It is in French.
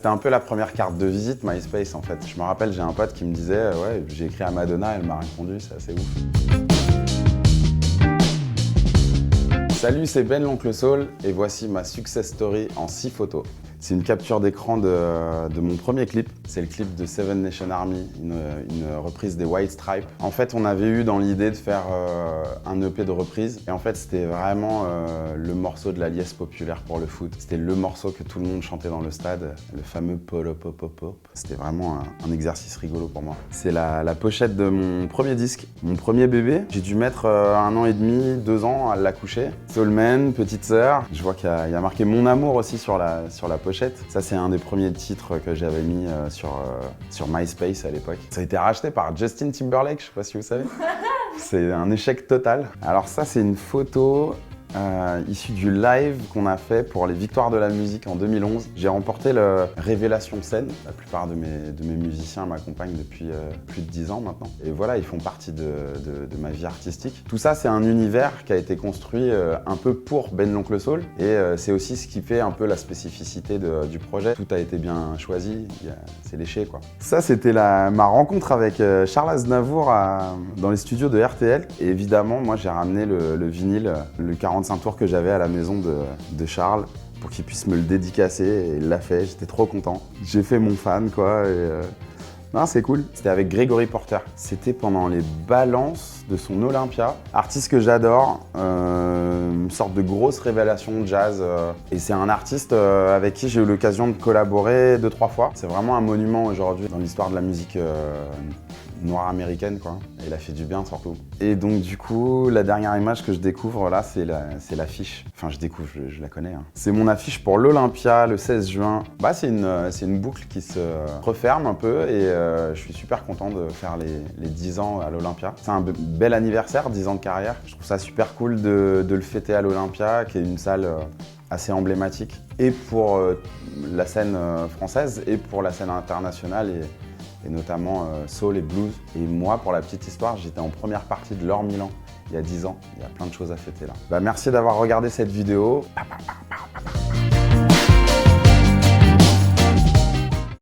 C'était un peu la première carte de visite MySpace en fait. Je me rappelle, j'ai un pote qui me disait ouais, j'ai écrit à Madonna, elle m'a répondu, c'est assez ouf. Salut, c'est Ben l'Oncle Saul et voici ma success story en 6 photos. C'est une capture d'écran de mon premier clip. C'est le clip de Seven Nation Army, une reprise des White Stripes. En fait, on avait eu dans l'idée de faire un EP de reprise. Et en fait, c'était vraiment le morceau de la liesse populaire pour le foot. C'était le morceau que tout le monde chantait dans le stade, le fameux Polo Pop Pop Pop. C'était vraiment un exercice rigolo pour moi. C'est la pochette de mon premier disque, mon premier bébé. J'ai dû mettre 1 an et demi, 2 ans à l'accoucher. Soulman, petite sœur. Je vois qu'il y a marqué Mon Amour aussi sur la pochette. Ça, c'est un des premiers titres que j'avais mis sur MySpace à l'époque. Ça a été racheté par Justin Timberlake, je sais pas si vous savez. C'est un échec total. Alors ça, c'est une photo issue du live qu'on a fait pour les Victoires de la musique en 2011. J'ai remporté le Révélation Scène. La plupart de mes musiciens m'accompagnent depuis plus de 10 ans maintenant. Et voilà, ils font partie de ma vie artistique. Tout ça, c'est un univers qui a été construit un peu pour Ben l'Oncle Saul. Et c'est aussi ce qui fait un peu la spécificité du projet. Tout a été bien choisi, c'est léché quoi. Ça, c'était ma rencontre avec Charles Aznavour dans les studios de RTL. Et évidemment, moi, j'ai ramené le vinyle, le 45 tours que j'avais à la maison de Charles pour qu'il puisse me le dédicacer et il l'a fait, j'étais trop content. J'ai fait mon fan quoi et non, c'est cool. C'était avec Gregory Porter. C'était pendant les balances de son Olympia. Artiste que j'adore, une sorte de grosse révélation jazz. Et c'est un artiste avec qui j'ai eu l'occasion de collaborer 2-3 fois. C'est vraiment un monument aujourd'hui dans l'histoire de la musique noire américaine quoi. Et il a fait du bien surtout. Et donc du coup, la dernière image que je découvre là, c'est l'affiche. Enfin, je découvre, je la connais. Hein. C'est mon affiche pour l'Olympia le 16 juin. Bah, c'est une boucle qui se referme un peu et je suis super content de faire les 10 ans à l'Olympia. C'est un bel anniversaire, 10 ans de carrière. Je trouve ça super cool de le fêter à l'Olympia, qui est une salle assez emblématique et pour la scène française et pour la scène internationale et notamment soul et blues. Et moi, pour la petite histoire, j'étais en première partie de l'Or Milan il y a 10 ans. Il y a plein de choses à fêter là. Bah, merci d'avoir regardé cette vidéo.